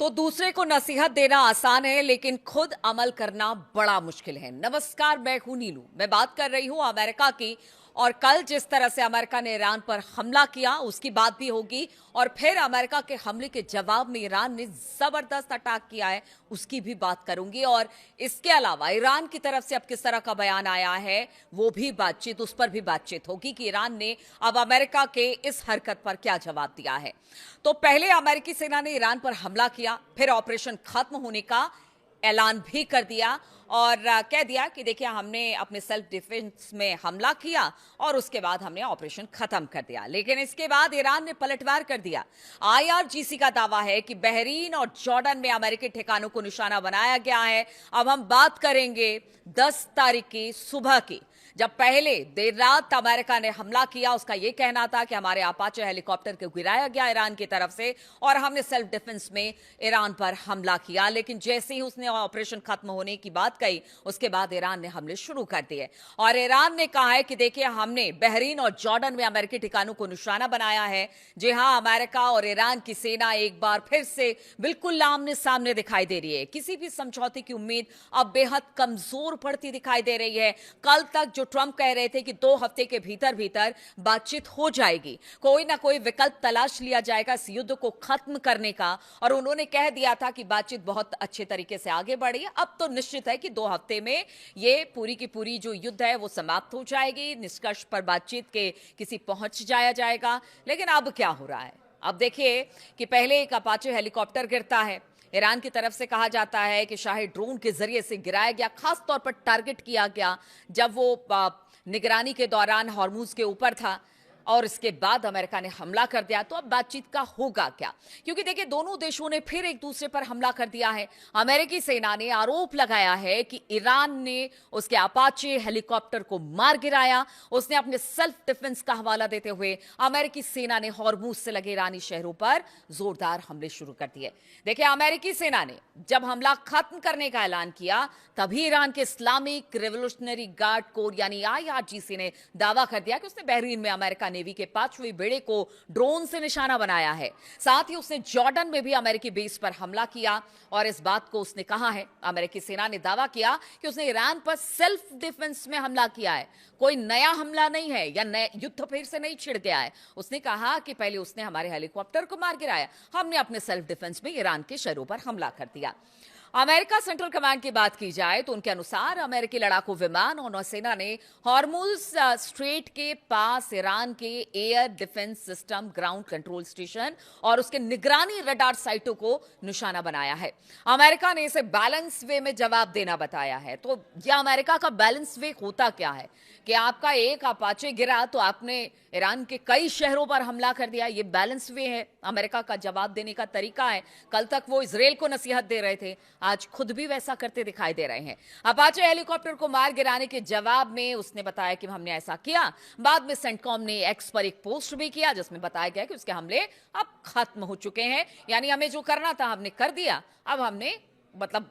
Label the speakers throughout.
Speaker 1: तो दूसरे को नसीहत देना आसान है, लेकिन खुद अमल करना बड़ा मुश्किल है। नमस्कार, मैं हूं नीलू। मैं बात कर रही हूं अमेरिका की। और कल जिस तरह से अमेरिका ने ईरान पर हमला किया, उसकी बात भी होगी। और फिर अमेरिका के हमले के जवाब में ईरान ने जबरदस्त अटैक किया है, उसकी भी बात करूंगी। और इसके अलावा ईरान की तरफ से अब किस तरह का बयान आया है, वो भी बातचीत, उस पर भी बातचीत होगी कि ईरान ने अब अमेरिका के इस हरकत पर क्या जवाब दिया है। तो पहले अमेरिकी सेना ने ईरान पर हमला किया, फिर ऑपरेशन खत्म होने का ऐलान भी कर दिया और कह दिया कि देखिए, हमने अपने सेल्फ डिफेंस में हमला किया और उसके बाद हमने ऑपरेशन खत्म कर दिया। लेकिन इसके बाद ईरान ने पलटवार कर दिया। आईआरजीसी का दावा है कि बहरीन और जॉर्डन में अमेरिकी ठिकानों को निशाना बनाया गया है। अब हम बात करेंगे 10 तारीख की सुबह की, जब पहले देर रात अमेरिका ने हमला किया। उसका यह कहना था कि हमारे अपाचे हेलीकॉप्टर को गिराया गया ईरान की तरफ से और हमने सेल्फ डिफेंस में ईरान पर हमला किया। लेकिन जैसे ही उसने ऑपरेशन खत्म होने की बात कही, उसके बाद ईरान ने हमले शुरू कर दिए। और ईरान ने कहा है कि देखिए, हमने बहरीन और जॉर्डन में अमेरिकी ठिकानों को निशाना बनाया है। जी हां, अमेरिका और ईरान की सेना एक बार फिर से बिल्कुल आमने सामने दिखाई दे रही है। किसी भी समझौते की उम्मीद अब बेहद कमजोर पड़ती दिखाई दे रही है। कल तक जो ट्रंप कह रहे थे कि 2 हफ्ते के भीतर भीतर बातचीत हो जाएगी, कोई ना कोई विकल्प तलाश लिया जाएगा इस युद्ध को खत्म करने का, और उन्होंने कह दिया था कि बातचीत बहुत अच्छे तरीके से आगे बढ़ी है। अब तो निश्चित है कि 2 हफ्ते में ये पूरी की पूरी जो युद्ध है वो समाप्त हो जाएगी, निष्कर्ष पर बातचीत के किसी पहुंच जाया जाएगा। लेकिन अब क्या हो रहा है? अब देखिए कि पहले एक अपाचे हेलीकॉप्टर गिरता है। ईरान की तरफ से कहा जाता है कि शाही ड्रोन के जरिए से गिराया गया, खास तौर पर टारगेट किया गया जब वो निगरानी के दौरान हॉर्मुज के ऊपर था। और इसके बाद अमेरिका ने हमला कर दिया। तो अब बातचीत का होगा क्या? क्योंकि देखिए, दोनों देशों ने फिर एक दूसरे पर हमला कर दिया है। अमेरिकी सेना ने आरोप लगाया है कि ईरान ने उसके अपाचे हेलीकॉप्टर को मार गिराया। उसने अपने सेल्फ डिफेंस का हवाला देते हुए अमेरिकी सेना ने हॉर्मुज से लगे ईरानी शहरों पर जोरदार हमले शुरू कर दिए। देखिए, अमेरिकी सेना ने जब हमला खत्म करने का ऐलान किया, तभी ईरान के इस्लामिक रिवोल्यूशनरी गार्ड कोर यानी आईआरजीसी ने दावा कर दिया कि उसने बहरीन में अमेरिका नेवी के 5वें बेड़े को ड्रोन से निशाना बनाया है। साथ ही उसने जॉर्डन में भी अमेरिकी बेस पर हमला किया और इस बात को उसने कहा है, अमेरिकी सेना ने दावा किया कि उसने ईरान पर सेल्फ डिफेंस में हमला किया है, कोई नया हमला नहीं है या नया युद्ध फिर से नहीं छिड़ गया है। उसने कहा कि पहले उसने हमारे हेलीकॉप्टर को मार गिराया, हमने अपने सेल्फ डिफेंस में ईरान के शहरों पर हमला कर दिया। अमेरिका सेंट्रल कमांड की बात की जाए तो उनके अनुसार अमेरिकी लड़ाकू विमान और नौसेना ने हॉर्मुज स्ट्रेट के पास ईरान के air defence system, ground control station और उसके निगरानी रडार साइटों को निशाना बनाया है। अमेरिका ने इसे बैलेंस वे में जवाब देना बताया है। तो यह अमेरिका का बैलेंस वे होता क्या है कि आपका एक अपाचे गिरा तो आपने ईरान के कई शहरों पर हमला कर दिया। यह बैलेंस वे है, अमेरिका का जवाब देने का तरीका है। कल तक वो इजराइल को नसीहत दे रहे थे, आज खुद भी वैसा करते दिखाई दे रहे हैं। अपाचे हेलीकॉप्टर को मार गिराने के जवाब में उसने बताया कि हमने ऐसा किया। बाद में सेंटकॉम ने एक्स पर एक पोस्ट भी किया जिसमें बताया गया कि उसके हमले अब खत्म हो चुके हैं, यानी हमें जो करना था हमने कर दिया। अब हमने मतलब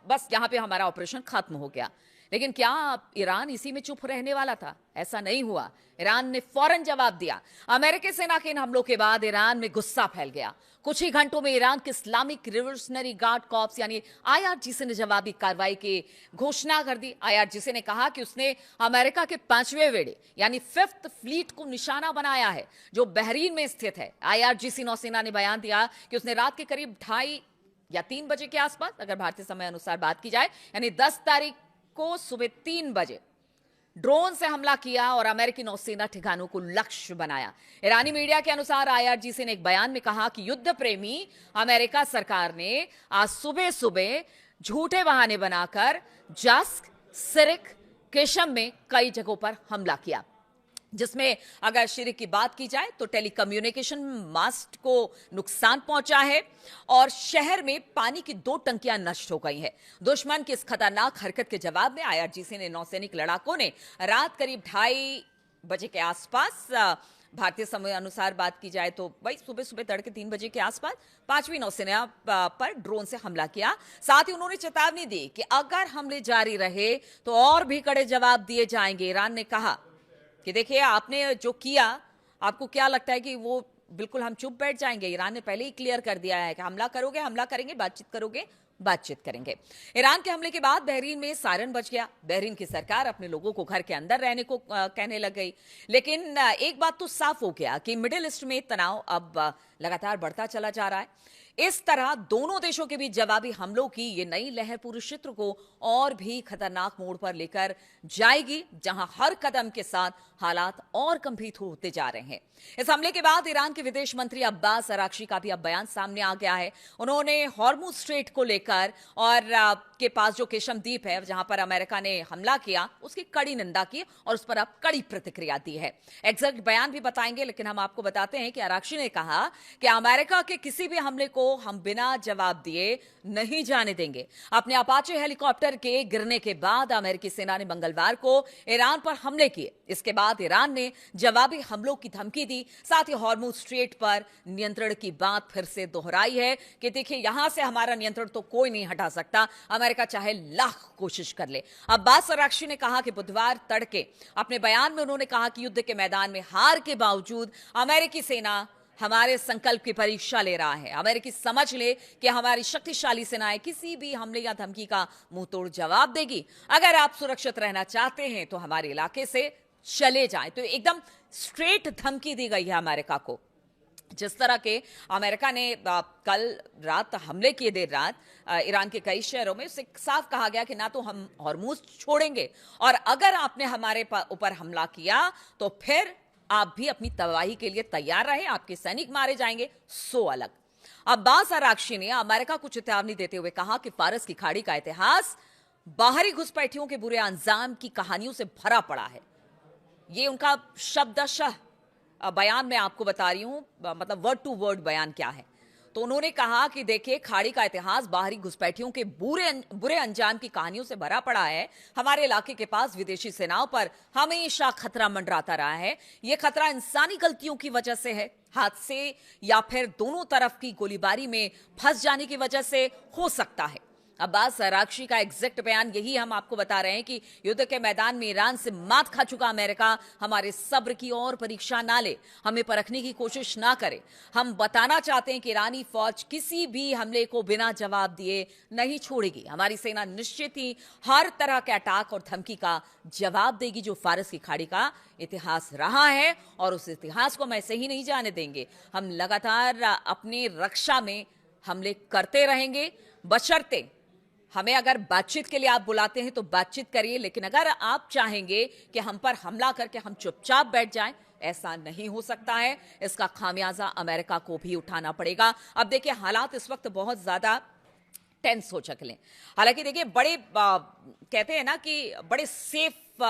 Speaker 1: बस यहां पे हमारा ऑपरेशन खत्म हो गया। लेकिन क्या ईरान इसी में चुप रहने वाला था? ऐसा नहीं हुआ। ईरान ने फौरन जवाब दिया। अमेरिकी सेना के इन हमलों के बाद ईरान में गुस्सा फैल गया। कुछ ही घंटों में ईरान के इस्लामिक रिवोल्यूशनरी गार्ड कॉर्प्स यानी आईआरजीसी ने जवाबी कार्रवाई की घोषणा कर दी। आईआरजीसी ने कहा कि उसने अमेरिका के 5वें बेड़े यानी 5th फ्लीट को निशाना बनाया है, जो बहरीन में स्थित है। आईआरजीसी नौसेना ने बयान दिया कि उसने रात के करीब 2:30 या 3 बजे के आसपास, अगर भारतीय समय अनुसार बात की जाए, यानी 10 तारीख को सुबह 3 बजे ड्रोन से हमला किया और अमेरिकी नौसेना ठिकानों को लक्ष्य बनाया। ईरानी मीडिया के अनुसार आईआरजीसी ने एक बयान में कहा कि युद्ध प्रेमी अमेरिका सरकार ने आज सुबह सुबह झूठे बहाने बनाकर जस्क, सिरिक, केशम में कई जगहों पर हमला किया, जिसमें अगर शिरिक की बात की जाए तो टेलीकम्युनिकेशन मास्ट को नुकसान पहुंचा है और शहर में पानी की 2 टंकियां नष्ट हो गई हैं। दुश्मन की इस खतरनाक हरकत के जवाब में आईआरजीसी ने नौसैनिक लड़ाकों ने रात करीब 2:30 बजे के आसपास, भारतीय समय अनुसार बात की जाए तो भाई सुबह सुबह तड़के 3 बजे के आसपास 5वीं नौसेना पर ड्रोन से हमला किया। साथ ही उन्होंने चेतावनी दी कि अगर हमले जारी रहे तो और भी कड़े जवाब दिए जाएंगे। ईरान ने कहा कि देखिए, आपने जो किया, आपको क्या लगता है कि वो बिल्कुल हम चुप बैठ जाएंगे? ईरान ने पहले ही क्लियर कर दिया है कि हमला करोगे हमला करेंगे, बातचीत करोगे बातचीत करेंगे। ईरान के हमले के बाद बहरीन में सायरन बज गया। बहरीन की सरकार अपने लोगों को घर के अंदर रहने को कहने लग गई। लेकिन एक बात तो साफ हो गया कि मिडिल ईस्ट में तनाव अब लगातार बढ़ता चला जा रहा है। इस तरह दोनों देशों के बीच जवाबी हमलों की ये नई लहर पूरे क्षेत्र को और भी खतरनाक मोड़ पर लेकर जाएगी, जहां हर कदम के साथ हालात और गंभीर होते जा रहे हैं। इस हमले के बाद ईरान के विदेश मंत्री अब्बास अराक्ची का भी अब बयान सामने आ गया है। उन्होंने हॉर्मुज स्ट्रेट को लेकर और के पास जो केशम द्वीप है जहां पर अमेरिका ने हमला किया, उसकी कड़ी निंदा की और उस पर अब कड़ी प्रतिक्रिया दी है। एग्जैक्ट बयान भी बताएंगे, लेकिन हम आपको बताते हैं कि अराक्ची ने कहा कि अमेरिका के किसी भी हमले को हम बिना जवाब दिए नहीं जाने देंगे। अपने अपाचे हेलीकॉप्टर के गिरने के बाद अमेरिकी सेना ने मंगलवार को ईरान पर हमले किए। इसके बाद ईरान ने जवाबी हमलों की धमकी दी। साथ ही हॉर्मुज स्ट्रेट पर नियंत्रण की बात फिर से दोहराई है कि देखिए, यहां से हमारा नियंत्रण तो कोई नहीं हटा सकता, अमेरिका चाहे लाख कोशिश कर ले। अब्बास अराक्ची ने कहा कि बुधवार तड़के अपने बयान में उन्होंने कहा कि युद्ध के मैदान में हार के बावजूद अमेरिकी सेना हमारे संकल्प की परीक्षा ले रहा है। अमेरिकी समझ ले कि हमारी शक्तिशाली सेनाएं किसी भी हमले या धमकी का मुंह तोड़ जवाब देगी। अगर आप सुरक्षित रहना चाहते हैं तो हमारे इलाके से चले जाएं। तो एकदम स्ट्रेट धमकी दी गई है अमेरिका को। जिस तरह के अमेरिका ने कल रात हमले किए, देर रात ईरान के कई शहरों में, उससे साफ कहा गया कि ना तो हम हॉर्मुज छोड़ेंगे और अगर आपने हमारे ऊपर हमला किया तो फिर आप भी अपनी तबाही के लिए तैयार रहे, आपके सैनिक मारे जाएंगे, सो अलग। अब्बास अराक्ची ने अमेरिका को चेतावनी देते हुए कहा कि फारस की खाड़ी का इतिहास बाहरी घुसपैठियों के बुरे अंजाम की कहानियों से भरा पड़ा है। ये उनका शब्दशः बयान मैं आपको बता रही हूं, मतलब वर्ड टू वर्ड बयान क्या है। तो उन्होंने कहा कि देखिए, खाड़ी का इतिहास बाहरी घुसपैठियों के बुरे अंजाम की कहानियों से भरा पड़ा है। हमारे इलाके के पास विदेशी सेनाओं पर हमेशा खतरा मंडराता रहा है। यह खतरा इंसानी गलतियों की वजह से है, हादसे या फिर दोनों तरफ की गोलीबारी में फंस जाने की वजह से हो सकता है। अब्बास अराक्ची का एग्जैक्ट बयान यही हम आपको बता रहे हैं कि युद्ध के मैदान में ईरान से मात खा चुका अमेरिका हमारे सब्र की और परीक्षा ना ले, हमें परखने की कोशिश ना करे। हम बताना चाहते हैं कि ईरानी फौज किसी भी हमले को बिना जवाब दिए नहीं छोड़ेगी। हमारी सेना निश्चित ही हर तरह के अटैक और धमकी का जवाब देगी जो फारस की खाड़ी का इतिहास रहा है, और उस इतिहास को हम ऐसे ही नहीं जाने देंगे। हम लगातार अपनी रक्षा में हमले करते रहेंगे, बशर्ते हमें अगर बातचीत के लिए आप बुलाते हैं तो बातचीत करिए, लेकिन अगर आप चाहेंगे कि हम पर हमला करके हम चुपचाप बैठ जाएं, ऐसा नहीं हो सकता है। इसका खामियाजा अमेरिका को भी उठाना पड़ेगा। अब देखिए, हालात इस वक्त बहुत ज्यादा टेंस हो चुके हैं। हालांकि देखिए, बड़े कहते हैं ना कि बड़े सेफ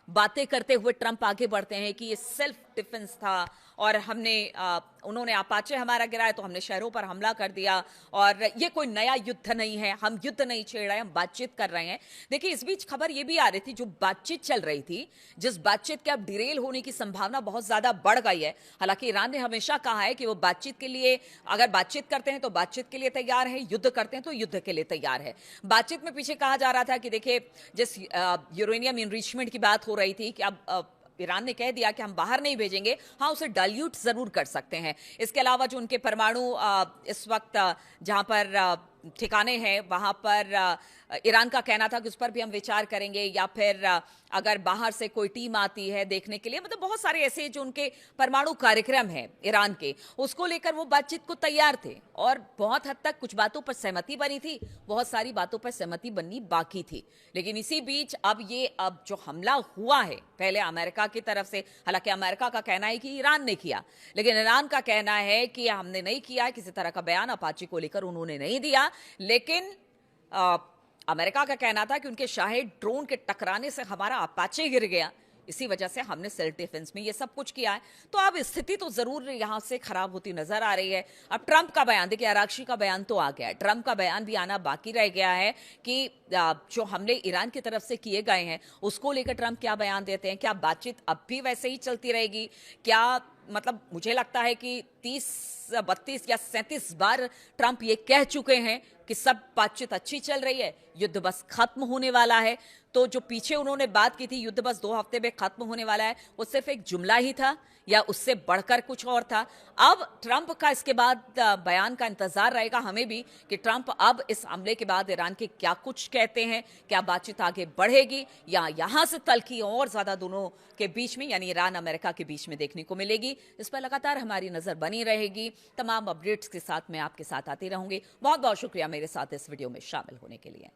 Speaker 1: बातें करते हुए ट्रंप आगे बढ़ते हैं कि ये सेल्फ डिफेंस था और उन्होंने अपाचे हमारा गिराया तो हमने शहरों पर हमला कर दिया, और ये कोई नया युद्ध नहीं है, हम युद्ध नहीं छेड़ रहे हैं, हम बातचीत कर रहे हैं। देखिए, इस बीच खबर ये भी आ रही थी, जो बातचीत चल रही थी, जिस बातचीत के अब डिरेल होने की संभावना बहुत ज्यादा बढ़ गई है। हालांकि ईरान ने हमेशा कहा है कि वो बातचीत के लिए, अगर बातचीत करते हैं तो बातचीत के लिए तैयार है, युद्ध करते हैं तो युद्ध के लिए तैयार है। बातचीत में पीछे कहा जा रहा था कि देखिए, जिस यूरेनियम इनरिचमेंट की बात हो रही थी कि अब ईरान ने कह दिया कि हम बाहर नहीं भेजेंगे, हाँ उसे डाइल्यूट जरूर कर सकते हैं। इसके अलावा जो उनके परमाणु इस वक्त जहां पर ठिकाने हैं, वहां पर ईरान का कहना था कि उस पर भी हम विचार करेंगे, या फिर अगर बाहर से कोई टीम आती है देखने के लिए, मतलब बहुत सारे ऐसे जो उनके परमाणु कार्यक्रम हैं ईरान के, उसको लेकर वो बातचीत को तैयार थे और बहुत हद तक कुछ बातों पर सहमति बनी थी, बहुत सारी बातों पर सहमति बननी बाकी थी। लेकिन इसी बीच अब जो हमला हुआ है पहले अमेरिका की तरफ से, हालांकि अमेरिका का कहना है कि ईरान ने किया, लेकिन ईरान का कहना है कि हमने नहीं किया। किसी तरह का बयान अपाचे को लेकर उन्होंने नहीं दिया, लेकिन अमेरिका का कहना था कि उनके शाही ड्रोन के टकराने से हमारा अपाचे गिर गया, इसी वजह से हमने सेल्फ डिफेंस में ये सब कुछ किया है। तो अब स्थिति तो जरूर यहां से खराब होती नजर आ रही है। अब ट्रंप का बयान देखिए, अराक्ची का बयान तो आ गया है, ट्रंप का बयान भी आना बाकी रह गया है कि जो हमले ईरान की तरफ से किए गए हैं उसको लेकर ट्रंप क्या बयान देते हैं। क्या बातचीत अब भी वैसे ही चलती रहेगी? क्या मतलब मुझे लगता है कि 30, 32 या 37 बार ट्रंप ये कह चुके हैं कि सब बातचीत अच्छी चल रही है, युद्ध बस खत्म होने वाला है। तो जो पीछे उन्होंने बात की थी युद्ध बस 2 हफ्ते में खत्म होने वाला है, वो सिर्फ एक जुमला ही था या उससे बढ़कर कुछ और था? अब ट्रंप का इसके बाद बयान का इंतजार रहेगा हमें भी कि ट्रंप अब इस हमले के बाद ईरान के क्या कुछ कहते हैं, क्या बातचीत आगे बढ़ेगी या यहां से तल्खी और ज्यादा दोनों के बीच में यानी ईरान अमेरिका के बीच में देखने को मिलेगी। इस पर लगातार हमारी नजर बनी रहेगी। तमाम अपडेट्स के साथ मैं आपके साथ आती रहूंगी। बहुत बहुत शुक्रिया मेरे साथ इस वीडियो में शामिल होने के लिए।